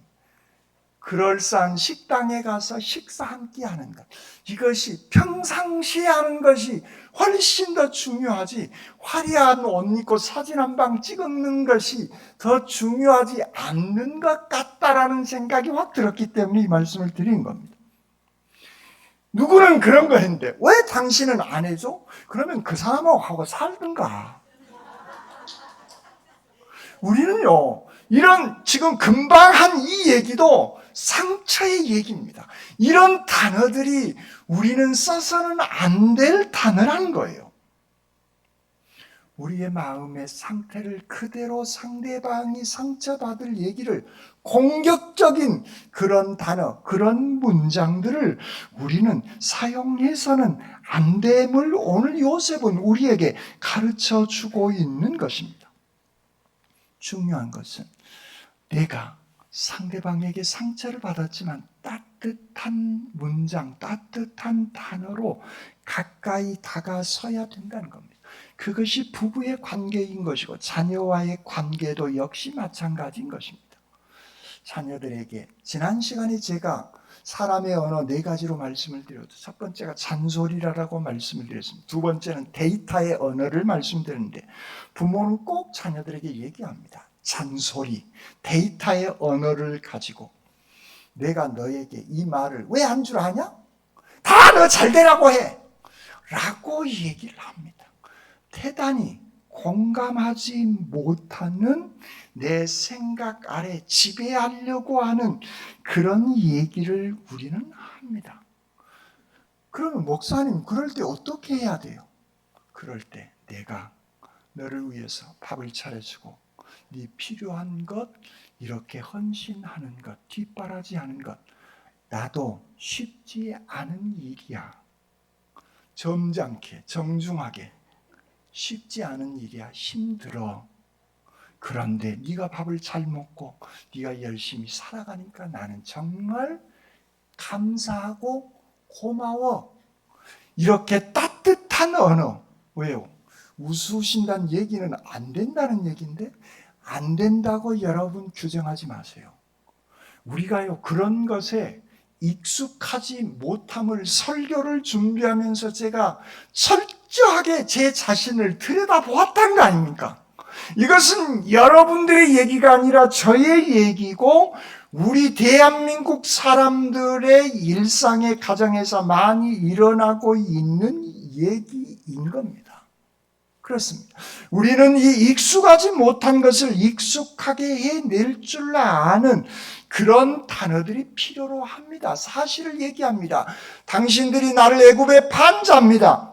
그럴싸한 식당에 가서 식사 함께 하는 것, 이것이 평상시에 하는 것이 훨씬 더 중요하지, 화려한 옷 입고 사진 한 방 찍는 것이 더 중요하지 않는 것 같다라는 생각이 확 들었기 때문에 이 말씀을 드린 겁니다. 누구는 그런 거 했는데 왜 당신은 안 해줘? 그러면 그 사람하고 살든가. 우리는요, 이런 지금 금방 한 이 얘기도 상처의 얘기입니다. 이런 단어들이 우리는 써서는 안 될 단어라는 거예요. 우리의 마음의 상태를 그대로 상대방이 상처받을 얘기를, 공격적인 그런 단어, 그런 문장들을 우리는 사용해서는 안 됨을 오늘 요셉은 우리에게 가르쳐 주고 있는 것입니다. 중요한 것은 내가 상대방에게 상처를 받았지만 따뜻한 문장, 따뜻한 단어로 가까이 다가서야 된다는 겁니다. 그것이 부부의 관계인 것이고 자녀와의 관계도 역시 마찬가지인 것입니다. 자녀들에게 지난 시간에 제가 사람의 언어 4가지로 말씀을 드렸죠. 첫 번째가 잔소리라고 말씀을 드렸습니다. 두 번째는 데이터의 언어를 말씀드렸는데 부모는 꼭 자녀들에게 얘기합니다. 잔소리, 데이터의 언어를 가지고 내가 너에게 이 말을 왜 한 줄 아냐? 다 너 잘되라고 해! 라고 얘기를 합니다. 대단히 공감하지 못하는 내 생각 아래 지배하려고 하는 그런 얘기를 우리는 합니다. 그러면 목사님, 그럴 때 어떻게 해야 돼요? 그럴 때 내가 너를 위해서 밥을 차려주고 네 필요한 것 이렇게 헌신하는 것, 뒷바라지하는 것, 나도 쉽지 않은 일이야. 점잖게, 정중하게 쉽지 않은 일이야. 힘들어. 그런데 네가 밥을 잘 먹고 네가 열심히 살아가니까 나는 정말 감사하고 고마워. 이렇게 따뜻한 언어. 왜요? 웃으신다는 얘기는 안 된다는 얘기인데 안 된다고 여러분 규정하지 마세요. 우리가요 그런 것에 익숙하지 못함을 설교를 준비하면서 제가 철저하게 제 자신을 들여다보았다는 거 아닙니까? 이것은 여러분들의 얘기가 아니라 저의 얘기고 우리 대한민국 사람들의 일상의 가정에서 많이 일어나고 있는 얘기인 겁니다. 그렇습니다. 우리는 이 익숙하지 못한 것을 익숙하게 해낼 줄 아는 그런 단어들이 필요로 합니다. 사실을 얘기합니다. 당신들이 나를 애굽에 판 자입니다.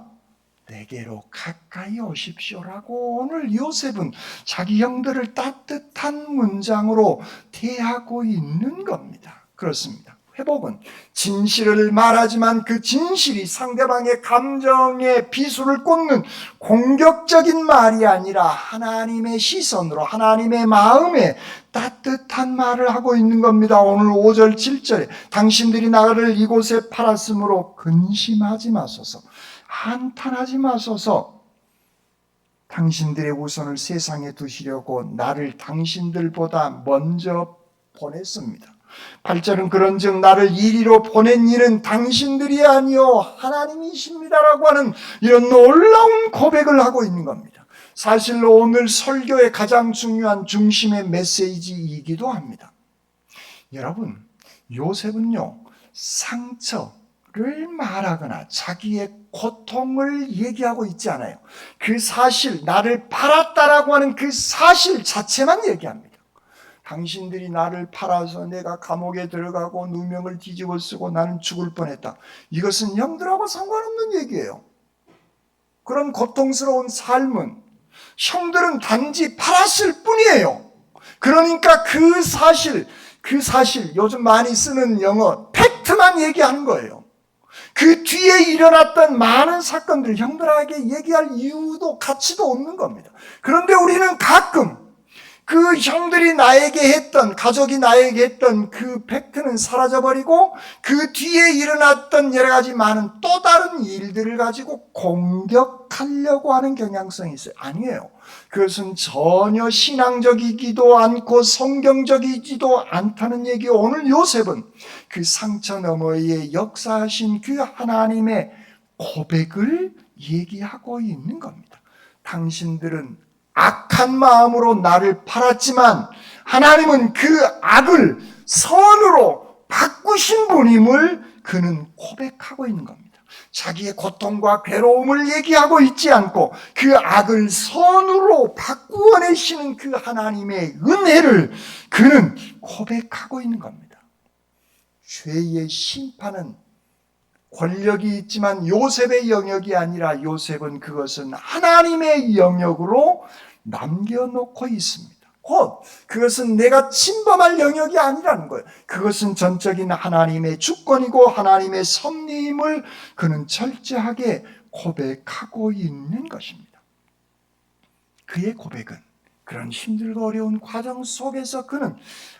내게로 가까이 오십시오라고 오늘 요셉은 자기 형들을 따뜻한 문장으로 대하고 있는 겁니다. 그렇습니다. 회복은 진실을 말하지만 그 진실이 상대방의 감정에 비수를 꽂는 공격적인 말이 아니라 하나님의 시선으로 하나님의 마음에 따뜻한 말을 하고 있는 겁니다. 오늘 5절 7절에 당신들이 나를 이곳에 팔았으므로 근심하지 마소서, 한탄하지 마소서. 당신들의 우선을 세상에 두시려고 나를 당신들보다 먼저 보냈습니다. 8절은 그런즉 나를 이리로 보낸 이는 당신들이 아니요 하나님이십니다라고 하는 이런 놀라운 고백을 하고 있는 겁니다. 사실로 오늘 설교의 가장 중요한 중심의 메시지이기도 합니다. 여러분, 요셉은요 상처를 말하거나 자기의 고통을 얘기하고 있지 않아요. 그 사실, 나를 팔았다라고 하는 그 사실 자체만 얘기합니다. 당신들이 나를 팔아서 내가 감옥에 들어가고 누명을 뒤집어 쓰고 나는 죽을 뻔했다. 이것은 형들하고 상관없는 얘기예요. 그런 고통스러운 삶은 형들은 단지 팔았을 뿐이에요. 그러니까 그 사실 요즘 많이 쓰는 영어 팩트만 얘기하는 거예요. 그 뒤에 일어났던 많은 사건들 형들에게 얘기할 이유도 가치도 없는 겁니다. 그런데 우리는 가끔 그 형들이 나에게 했던, 가족이 나에게 했던 그 팩트는 사라져버리고 그 뒤에 일어났던 여러 가지 많은 또 다른 일들을 가지고 공격하려고 하는 경향성이 있어요. 아니에요. 그것은 전혀 신앙적이지도 않고 성경적이지도 않다는 얘기예요. 오늘 요셉은 그 상처 너머에 역사하신 그 하나님의 고백을 얘기하고 있는 겁니다. 당신들은 악한 마음으로 나를 팔았지만 하나님은 그 악을 선으로 바꾸신 분임을 그는 고백하고 있는 겁니다. 자기의 고통과 괴로움을 얘기하고 있지 않고 그 악을 선으로 바꾸어내시는 그 하나님의 은혜를 그는 고백하고 있는 겁니다. 죄의 심판은 권력이 있지만 요셉의 영역이 아니라 요셉은 그것은 하나님의 영역으로 남겨놓고 있습니다. 곧 그것은 내가 침범할 영역이 아니라는 거예요. 그것은 전적인 하나님의 주권이고 하나님의 섭리임을 그는 철저하게 고백하고 있는 것입니다. 그의 고백은 그런 힘들고 어려운 과정 속에서 그는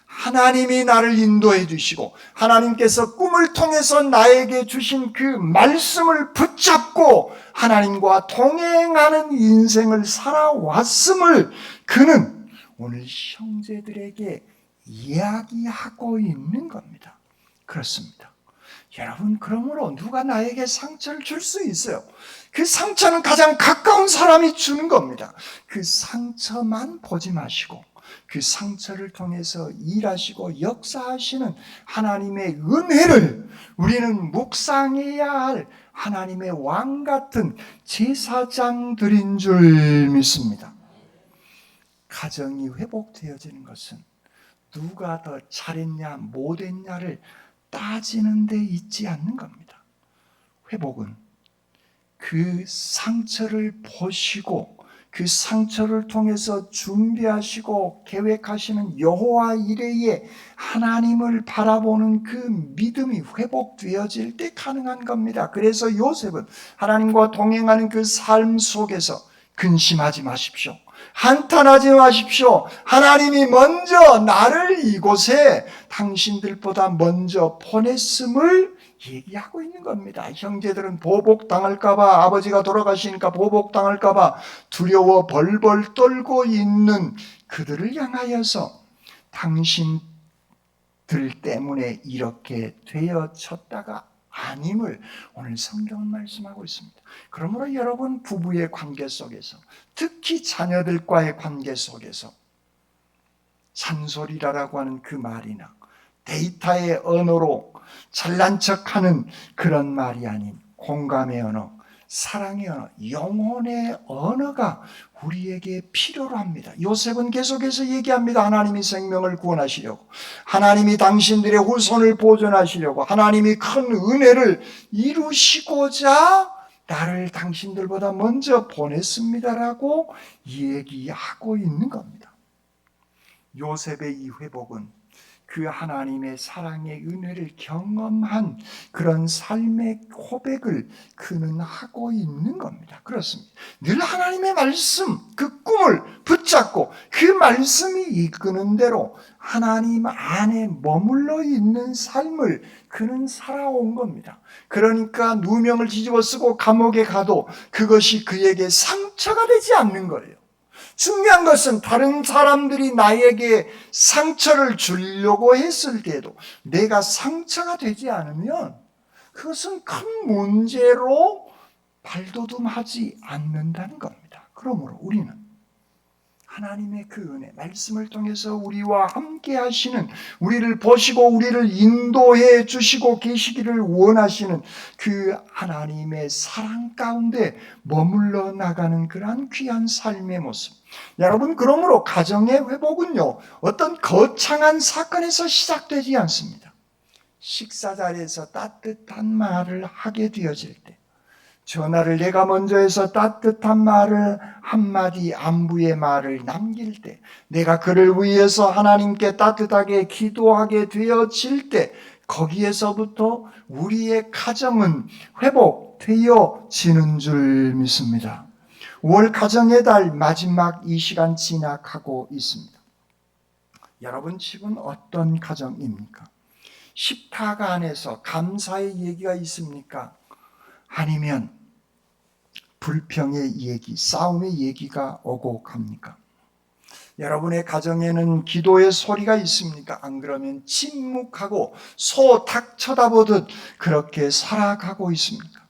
하나님이 나를 인도해 주시고 하나님께서 꿈을 통해서 나에게 주신 그 말씀을 붙잡고 하나님과 동행하는 인생을 살아왔음을 그는 오늘 형제들에게 이야기하고 있는 겁니다. 그렇습니다. 여러분, 그러므로 누가 나에게 상처를 줄 수 있어요. 그 상처는 가장 가까운 사람이 주는 겁니다. 그 상처만 보지 마시고 그 상처를 통해서 일하시고 역사하시는 하나님의 은혜를 우리는 묵상해야 할 하나님의 왕 같은 제사장들인 줄 믿습니다. 가정이 회복되어지는 것은 누가 더 잘했냐 못했냐를 따지는 데 있지 않는 겁니다. 회복은 그 상처를 보시고 그 상처를 통해서 준비하시고 계획하시는 여호와 이레의 하나님을 바라보는 그 믿음이 회복되어질 때 가능한 겁니다. 그래서 요셉은 하나님과 동행하는 그 삶 속에서 근심하지 마십시오. 한탄하지 마십시오. 하나님이 먼저 나를 이곳에 당신들보다 먼저 보냈음을 얘기하고 있는 겁니다. 형제들은 보복당할까봐, 아버지가 돌아가시니까 보복당할까봐 두려워 벌벌 떨고 있는 그들을 향하여서 당신들 때문에 이렇게 되어졌다가 아님을 오늘 성경은 말씀하고 있습니다. 그러므로 여러분, 부부의 관계 속에서, 특히 자녀들과의 관계 속에서 잔소리라고 하는 그 말이나 데이터의 언어로 잘난 척하는 그런 말이 아닌 공감의 언어, 사랑의 언어, 영혼의 언어가 우리에게 필요로 합니다. 요셉은 계속해서 얘기합니다. 하나님이 생명을 구원하시려고, 하나님이 당신들의 후손을 보존하시려고, 하나님이 큰 은혜를 이루시고자 나를 당신들보다 먼저 보냈습니다라고 얘기하고 있는 겁니다. 요셉의 이 회복은 그 하나님의 사랑의 은혜를 경험한 그런 삶의 고백을 그는 하고 있는 겁니다. 그렇습니다. 늘 하나님의 말씀, 그 꿈을 붙잡고 그 말씀이 이끄는 대로 하나님 안에 머물러 있는 삶을 그는 살아온 겁니다. 그러니까 누명을 뒤집어 쓰고 감옥에 가도 그것이 그에게 상처가 되지 않는 거예요. 중요한 것은 다른 사람들이 나에게 상처를 주려고 했을 때도 내가 상처가 되지 않으면 그것은 큰 문제로 발돋움하지 않는다는 겁니다. 그러므로 우리는 하나님의 그 은혜, 말씀을 통해서 우리와 함께 하시는, 우리를 보시고 우리를 인도해 주시고 계시기를 원하시는 그 하나님의 사랑 가운데 머물러 나가는 그러한 귀한 삶의 모습. 여러분, 그러므로 가정의 회복은요, 어떤 거창한 사건에서 시작되지 않습니다. 식사 자리에서 따뜻한 말을 하게 되어질 때, 전화를 내가 먼저 해서 따뜻한 말을 한마디 안부의 말을 남길 때, 내가 그를 위해서 하나님께 따뜻하게 기도하게 되어질 때, 거기에서부터 우리의 가정은 회복되어지는 줄 믿습니다. 5월 가정의 달 마지막 이 시간 진학하고 있습니다. 여러분 집은 어떤 가정입니까? 십자가 안에서 감사의 얘기가 있습니까? 아니면 불평의 얘기, 싸움의 얘기가 오고 갑니까? 여러분의 가정에는 기도의 소리가 있습니까? 안 그러면 침묵하고 소 닭 쳐다보듯 그렇게 살아가고 있습니까?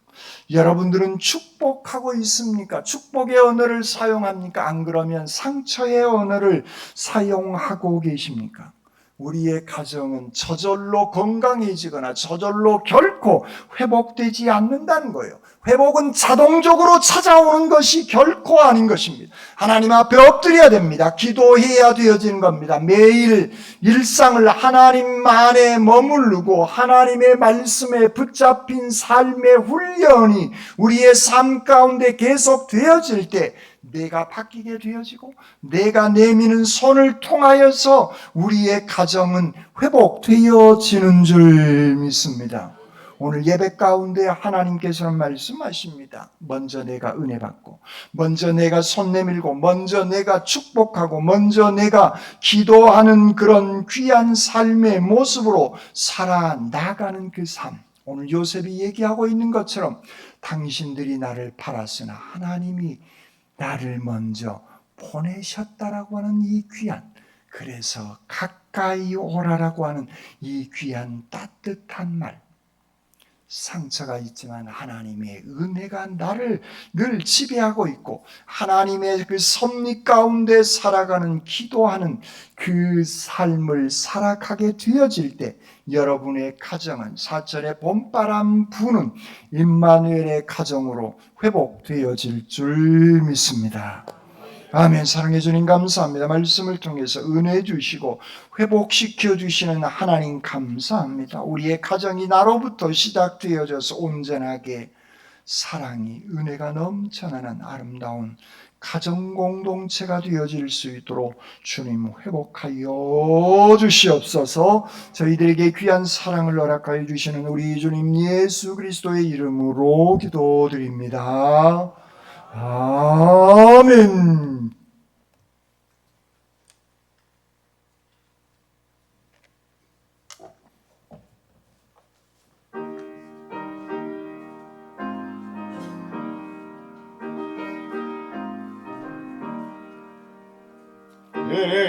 여러분들은 축복하고 있습니까? 축복의 언어를 사용합니까? 안 그러면 상처의 언어를 사용하고 계십니까? 우리의 가정은 저절로 건강해지거나 저절로 결코 회복되지 않는다는 거예요. 회복은 자동적으로 찾아오는 것이 결코 아닌 것입니다. 하나님 앞에 엎드려야 됩니다. 기도해야 되어지는 겁니다. 매일 일상을 하나님 안에 머무르고 하나님의 말씀에 붙잡힌 삶의 훈련이 우리의 삶 가운데 계속 되어질 때 내가 바뀌게 되어지고 내가 내미는 손을 통하여서 우리의 가정은 회복되어지는 줄 믿습니다. 오늘 예배 가운데 하나님께서는 말씀하십니다. 먼저 내가 은혜 받고, 먼저 내가 손 내밀고, 먼저 내가 축복하고, 먼저 내가 기도하는 그런 귀한 삶의 모습으로 살아나가는 그 삶. 오늘 요셉이 얘기하고 있는 것처럼 당신들이 나를 팔았으나 하나님이 나를 먼저 보내셨다라고 하는 이 귀한, 그래서 가까이 오라라고 하는 이 귀한 따뜻한 말. 상처가 있지만 하나님의 은혜가 나를 늘 지배하고 있고 하나님의 그 섭리 가운데 살아가는 기도하는 그 삶을 살아가게 되어질 때 여러분의 가정은 사철의 봄바람 부는 임마누엘의 가정으로 회복되어질 줄 믿습니다. 아멘. 사랑해 주님 감사합니다. 말씀을 통해서 은혜 주시고 회복시켜 주시는 하나님 감사합니다. 우리의 가정이 나로부터 시작되어져서 온전하게 사랑이 은혜가 넘쳐나는 아름다운 가정 공동체가 되어질 수 있도록 주님 회복하여 주시옵소서. 저희들에게 귀한 사랑을 허락하여 주시는 우리 주님 예수 그리스도의 이름으로 기도드립니다. 아멘.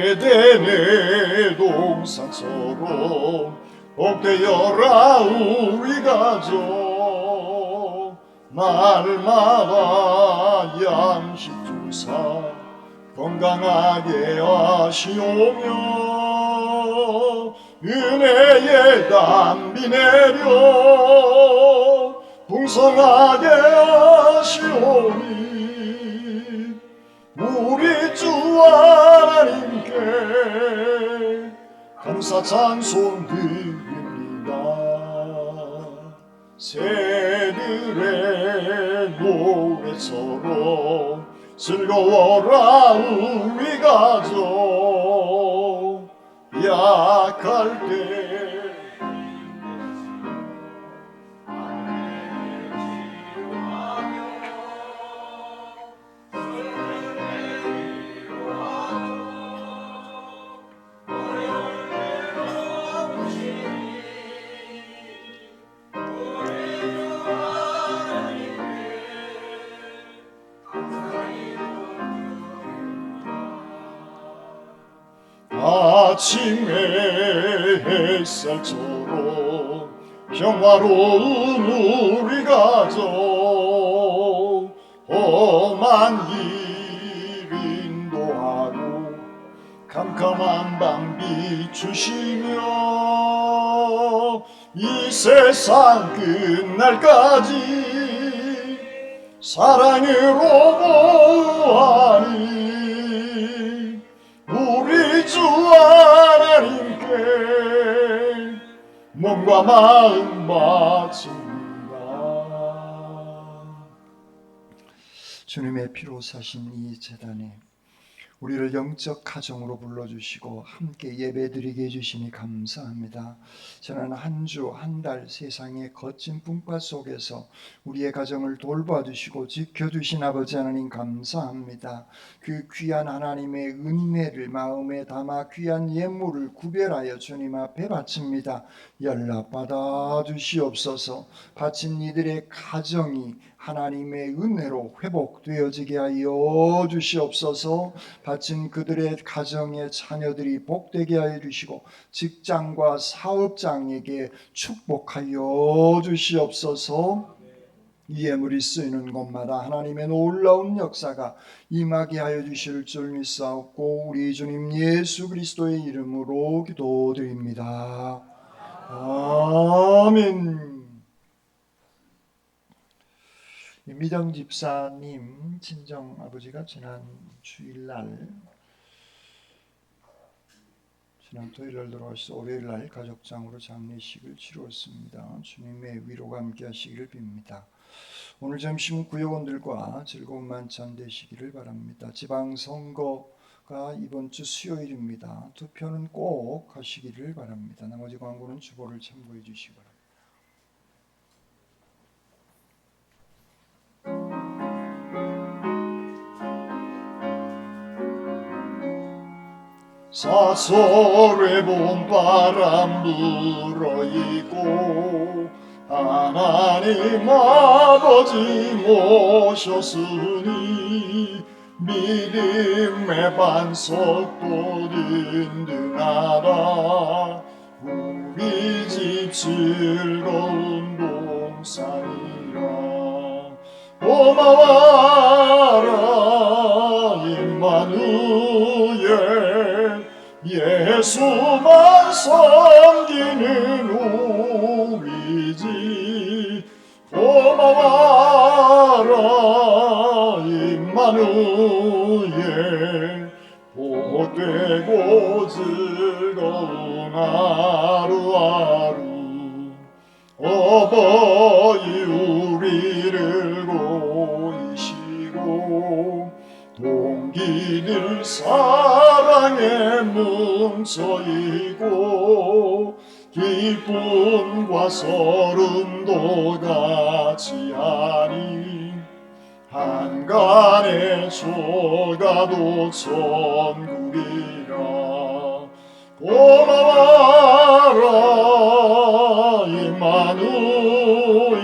에덴의 동산처럼 복되어라 우리 가족 날마다 양식 주사 건강하게 하시오며 은혜의 담비 내려 풍성하게 하시오니 우리 주 하나님께 감사 찬송 드립니다. 새들의 노래처럼 즐거워라 우리 가족 약할 때 아침의 햇살처럼 평화로운 우리 가족 험한 길 인도하고 캄캄한 밤 비추시며 이 세상 끝날까지 사랑으로 보호하니 우리 주 하나님께 몸과 마음 바칩니다. 주님의 피로 사신 이 제단에 우리를 영적 가정으로 불러주시고 함께 예배드리게 해주시니 감사합니다. 저는 한 주, 한 달 세상의 거친 풍파 속에서 우리의 가정을 돌봐주시고 지켜주신 아버지 하나님 감사합니다. 그 귀한 하나님의 은혜를 마음에 담아 귀한 예물을 구별하여 주님 앞에 바칩니다. 연락받아 주시옵소서. 바친 이들의 가정이 하나님의 은혜로 회복되어지게 하여 주시옵소서. 바친 그들의 가정의 자녀들이 복되게 하여 주시고 직장과 사업장에게 축복하여 주시옵소서. 이 예물이 쓰이는 곳마다 하나님의 놀라운 역사가 임하게 하여 주실 줄 믿사옵고 우리 주님 예수 그리스도의 이름으로 기도드립니다. 아멘. 미정 집사님 친정 아버지가 지난 토요일날 돌아가셔서 월요일날 가족장으로 장례식을 치루었습니다. 주님의 위로가 함께 하시기를 빕니다. 오늘 점심은 구역원들과 즐거운 만찬 되시기를 바랍니다. 지방선거가 이번 주 수요일입니다. 투표는 꼭 하시기를 바랍니다. 나머지 광고는 주보를 참고해 주시기 바랍니다. 사설의 봄바람 불어있고 하나님 아버지 모셨으니 믿음의 반석도 든든하다. 우리 집 즐거운 동산이라. 고마워라 임마누엘. 예수만 섬기는 우리 집. 고마워라 임마누엘. 복되고 즐거운 하루하루. 어버이 우리를 보이시고 동기들 사랑에 뭉쳐있고 기쁨과 서름도 같이 하니 한간의 조가도 천국이라. 고마워라 임마누엘.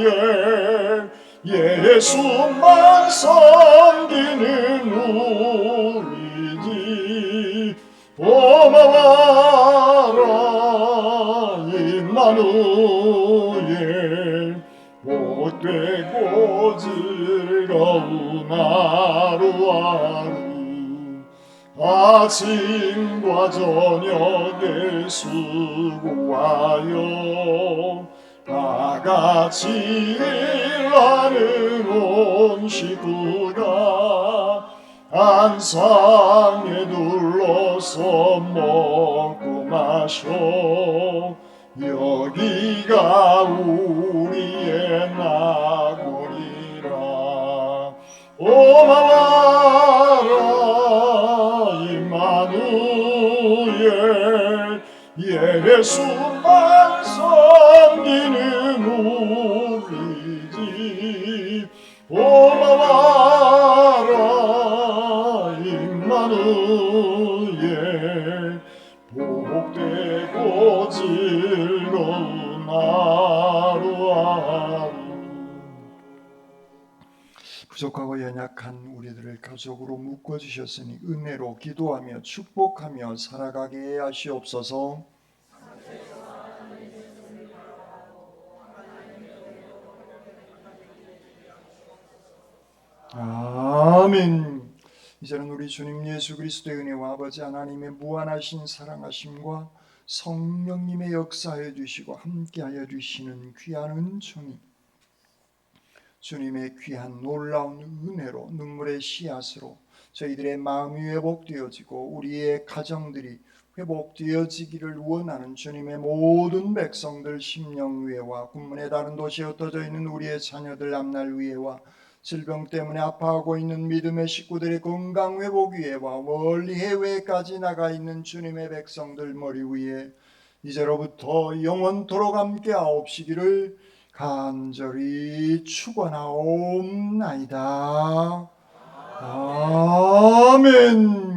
예수만 섬기는 우리 집. 고마워라 임마누엘. 복되고 즐거운 하루하루. 아침과 저녁에 수고하여 다같이 일하는 온 식구가 안상에 둘러서 먹고 마셔. 여기가 우리의 낙원이라. 고마워라 임마누엘. 예수만 섬기는 우리 집. 고마워라 임마누엘. 복되고 즐거운 하루하루. 부족하고 연약한 우리들을 가족으로 묶어주셨으니 은혜로 기도하며 축복하며 살아가게 하시옵소서. 아멘. 이제는 우리 주님 예수 그리스도의 은혜와 아버지 하나님의 무한하신 사랑하심과 성령님의 역사해 주시고 함께하여 주시는 귀한 은총이 주님의 귀한 놀라운 은혜로 눈물의 씨앗으로 저희들의 마음이 회복되어지고 우리의 가정들이 회복되어지기를 원하는 주님의 모든 백성들 심령위에와 군문의 다른 도시에 흩어져 있는 우리의 자녀들 앞날 위에와 질병 때문에 아파하고 있는 믿음의 식구들의 건강 회복 위에와 멀리 해외까지 나가 있는 주님의 백성들 머리 위에 이제로부터 영원토록 함께 하옵시기를 간절히 축원하옵나이다. 아멘.